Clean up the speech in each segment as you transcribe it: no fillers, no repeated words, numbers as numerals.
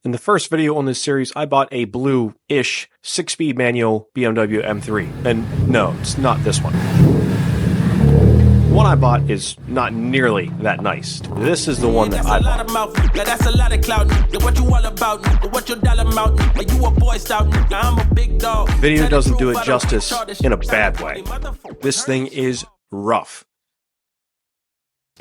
In the first video on this series, I bought a blue-ish 6-speed manual BMW M3. And no, it's not this one. The one I bought is not nearly that nice. This is the one that I bought. That's a lot of clout. What you all about? What your dollar amount? Are you a boy scout? I'm a big dog. Video doesn't do it justice in a bad way. This thing is rough.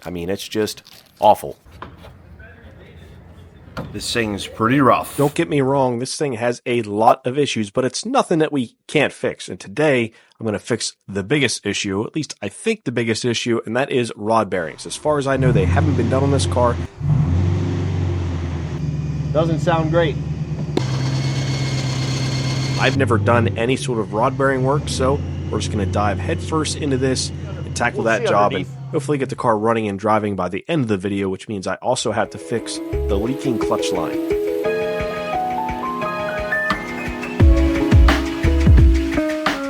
I mean, it's just awful. This thing's pretty rough. Don't get me wrong, this thing has a lot of issues, but it's nothing that we can't fix. And today, I'm going to fix the biggest issue, at least I think the biggest issue, and that is rod bearings. As far as I know, they haven't been done on this car. Doesn't sound great. I've never done any sort of rod bearing work, so we're just going to dive headfirst into this and tackle that job and hopefully get the car running and driving by the end of the video, which means I also have to fix the leaking clutch line.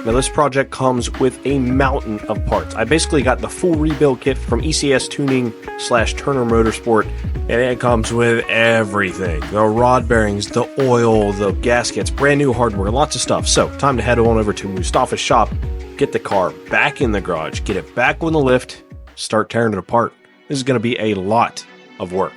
Now this project comes with a mountain of parts. I basically got the full rebuild kit from ECS Tuning / Turner Motorsport, and it comes with everything. The rod bearings, the oil, the gaskets, brand new hardware, lots of stuff. So time to head on over to Mustafa's shop, get the car back in the garage, get it back on the lift, start tearing it apart. This is going to be a lot of work.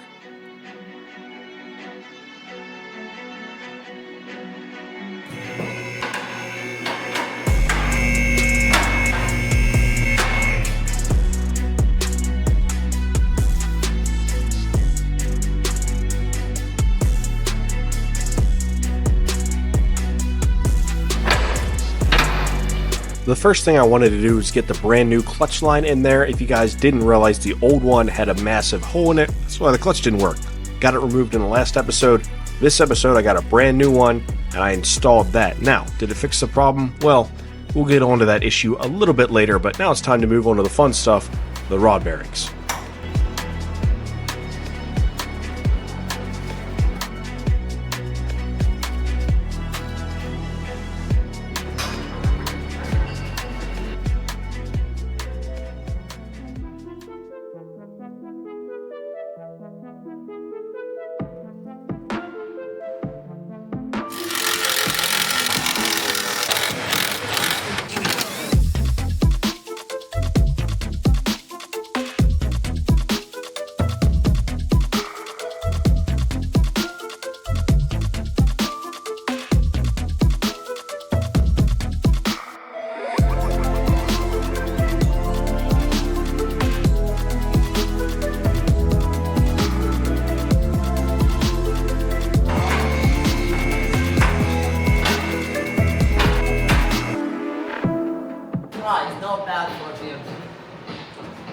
The first thing I wanted to do was get the brand new clutch line in there. If you guys didn't realize, the old one had a massive hole in it. That's why the clutch didn't work. Got it removed in the last episode. This episode, I got a brand new one, and I installed that. Now, did it fix the problem? Well, we'll get onto that issue a little bit later, but now it's time to move on to the fun stuff, the rod bearings.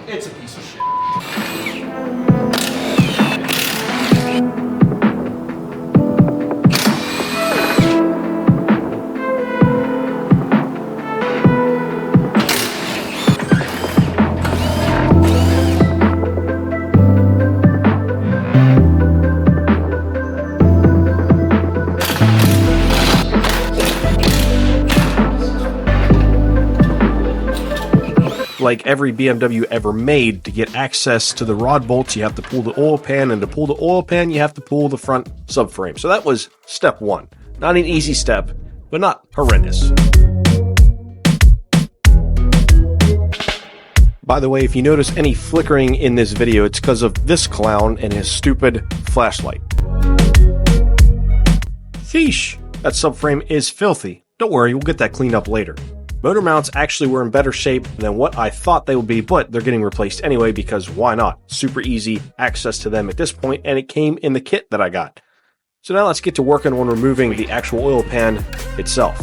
It's a piece of shit. Like every BMW ever made, to get access to the rod bolts, you have to pull the oil pan, and to pull the oil pan, you have to pull the front subframe. So that was step one. Not an easy step, but not horrendous. By the way, if you notice any flickering in this video, it's because of this clown and his stupid flashlight. Sheesh, that subframe is filthy. Don't worry, we'll get that cleaned up later. Motor mounts actually were in better shape than what I thought they would be, but they're getting replaced anyway because why not? Super easy access to them at this point, and it came in the kit that I got. So now let's get to working on removing the actual oil pan itself.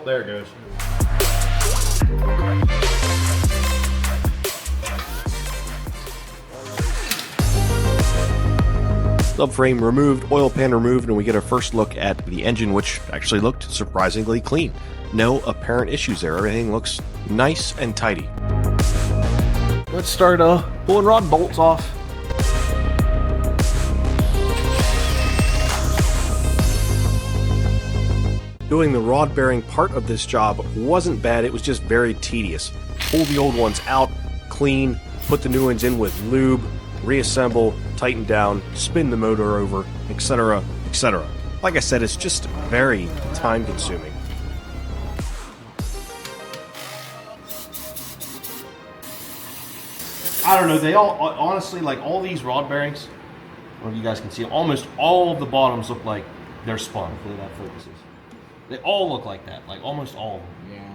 There it goes. Subframe removed, oil pan removed, and we get a first look at the engine, which actually looked surprisingly clean. No apparent issues there. Everything looks nice and tidy. Let's start pulling rod bolts off. Doing the rod bearing part of this job wasn't bad, it was just very tedious. Pull the old ones out, clean, put the new ones in with lube, reassemble, tighten down, spin the motor over, etc., etc. Like I said, it's just very time consuming. I don't know, they all, honestly, like all these rod bearings, I don't know if you guys can see, almost all of the bottoms look like they're spun. Hopefully that focuses. They all look like that, like almost all of them. Yeah.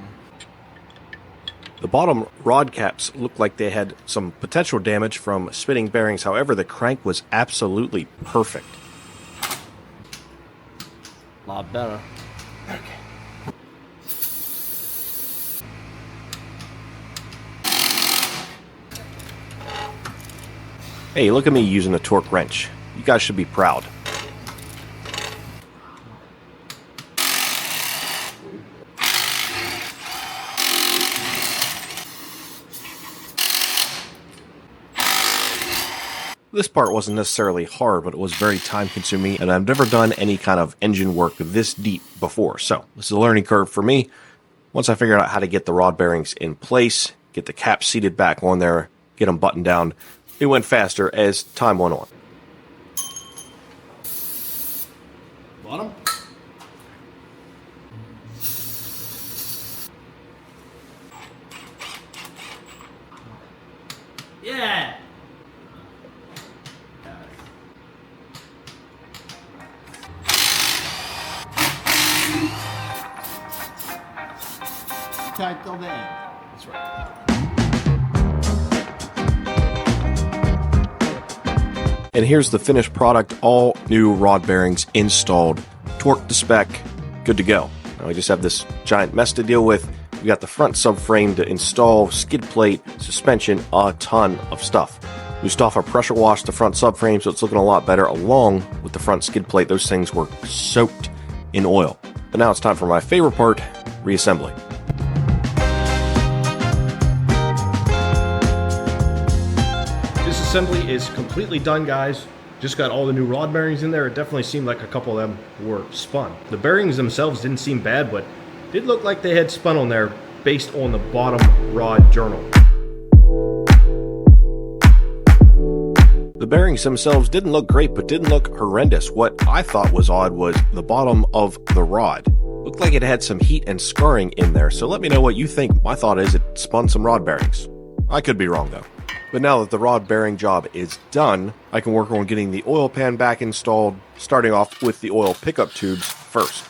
The bottom rod caps look like they had some potential damage from spinning bearings. However, the crank was absolutely perfect. A lot better. Okay. Hey, look at me using a torque wrench. You guys should be proud. This part wasn't necessarily hard, but it was very time consuming, and I've never done any kind of engine work this deep before. So this is a learning curve for me. Once I figured out how to get the rod bearings in place, get the cap seated back on there, get them buttoned down, it went faster as time went on. Bottom? Yeah! Tight till the end. That's right. And here's the finished product, all new rod bearings installed, torqued to spec, good to go. Now we just have this giant mess to deal with. We got the front subframe to install, skid plate, suspension, a ton of stuff. We off our pressure washed the front subframe, so it's looking a lot better along with the front skid plate. Those things were soaked in oil. But now it's time for my favorite part, reassembly. Assembly is completely done, guys. Just got all the new rod bearings in there. It definitely seemed like a couple of them were spun. The bearings themselves didn't seem bad, but did look like they had spun on there based on the bottom rod journal. The bearings themselves didn't look great, but didn't look horrendous. What I thought was odd was the bottom of the rod. Looked like it had some heat and scarring in there, so let me know what you think. My thought is it spun some rod bearings. I could be wrong though. But now that the rod bearing job is done, I can work on getting the oil pan back installed, starting off with the oil pickup tubes first.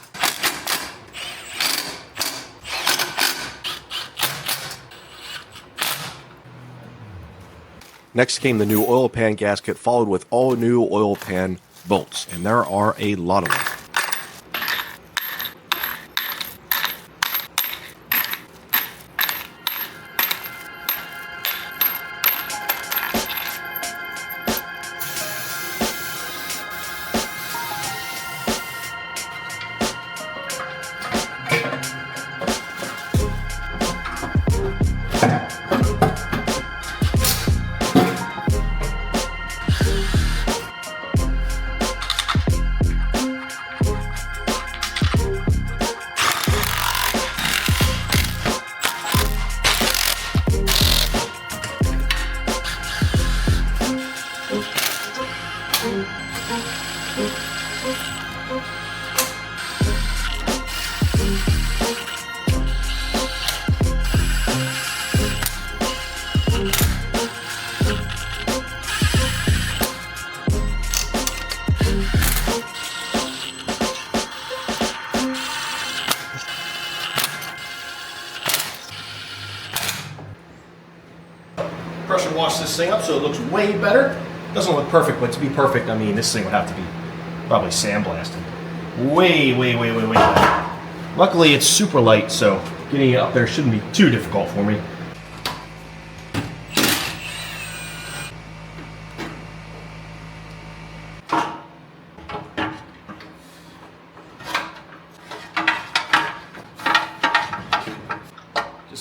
Next came the new oil pan gasket, followed with all new oil pan bolts, and there are a lot of them. Pressure wash this thing up so it looks way better. Doesn't look perfect, but to be perfect, I mean, this thing would have to be probably sandblasted. Way better. Luckily, it's super light, so getting it up there shouldn't be too difficult for me.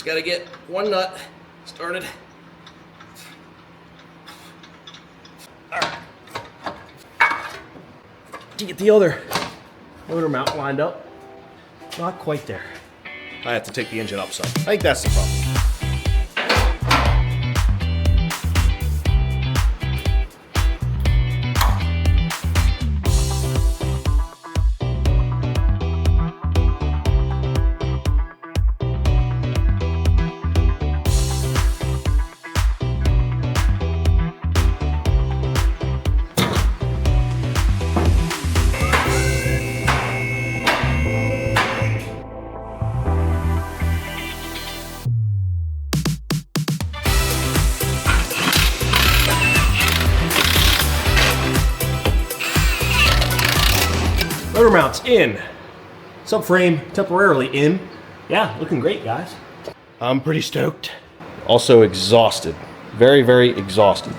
Just gotta get one nut started. Alright. To get the other motor mount lined up. Not quite there. I have to take the engine up some. I think that's the problem. Motor mounts in. Subframe temporarily in. Yeah, looking great, guys. I'm pretty stoked. Also exhausted. Very, very exhausted.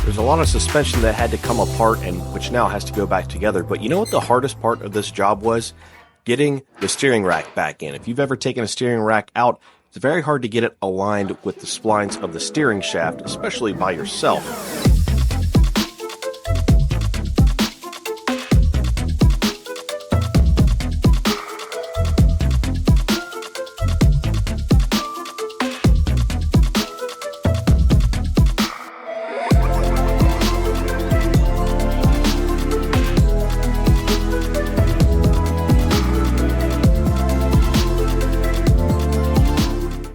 There's a lot of suspension that had to come apart and which now has to go back together. But you know what the hardest part of this job was? Getting the steering rack back in. If you've ever taken a steering rack out, it's very hard to get it aligned with the splines of the steering shaft, especially by yourself.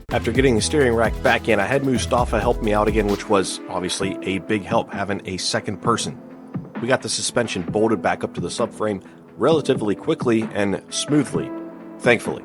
After getting the steering rack back in, I had Mustafa help me out again, which was obviously a big help having a second person. We got the suspension bolted back up to the subframe relatively quickly and smoothly, thankfully.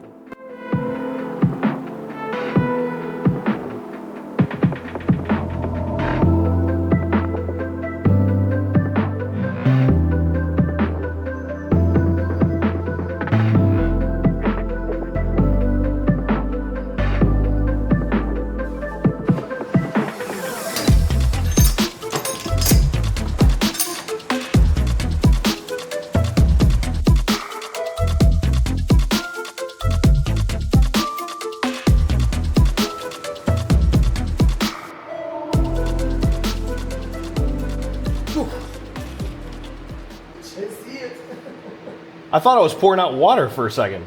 I thought I was pouring out water for a second.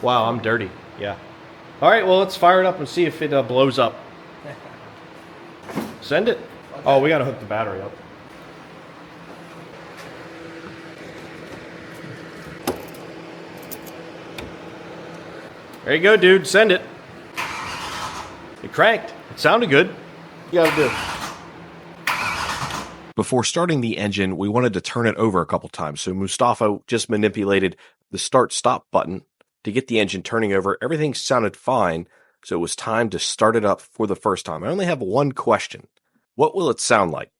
Wow, I'm dirty. Yeah. All right, well, let's fire it up and see if it blows up. Send it. Oh, we got to hook the battery up. There you go, dude. Send it. It cranked. It sounded good. You got to do. Before starting the engine, we wanted to turn it over a couple times, so Mustafa just manipulated the start-stop button to get the engine turning over. Everything sounded fine, so it was time to start it up for the first time. I only have one question. What will it sound like?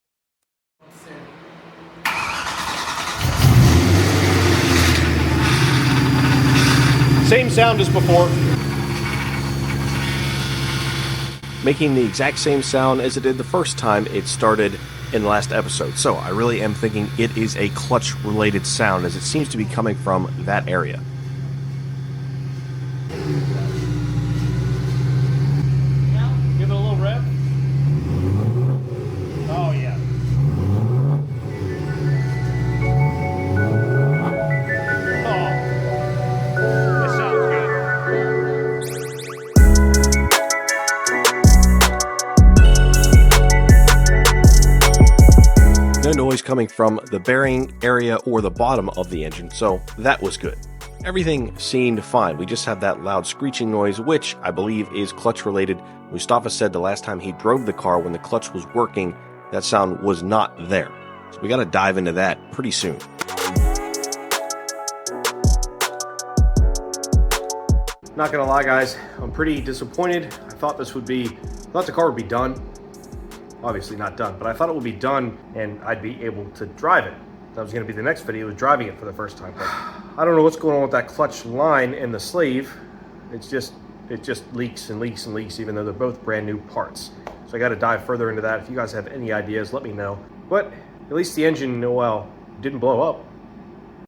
Same sound as before. Making the exact same sound as it did the first time it started in the last episode. So I really am thinking it is a clutch related sound, as it seems to be coming from that area. Give it a little rev. Oh yeah. Oh, this sounds good. No noise coming from the bearing area or the bottom of the engine, so that was good. Everything seemed fine. We just had that loud screeching noise, which I believe is clutch related. Mustafa said the last time he drove the car when the clutch was working, that sound was not there. So we got to dive into that pretty soon. Not gonna lie, guys, I'm pretty disappointed. I thought the car would be done. Obviously not done, but I thought it would be done and I'd be able to drive it. That was gonna be the next video, was driving it for the first time. But I don't know what's going on with that clutch line and the sleeve. it just leaks and leaks and leaks, even though they're both brand new parts. So I got to dive further into that. If you guys have any ideas, let me know. But at least the engine, well, didn't blow up.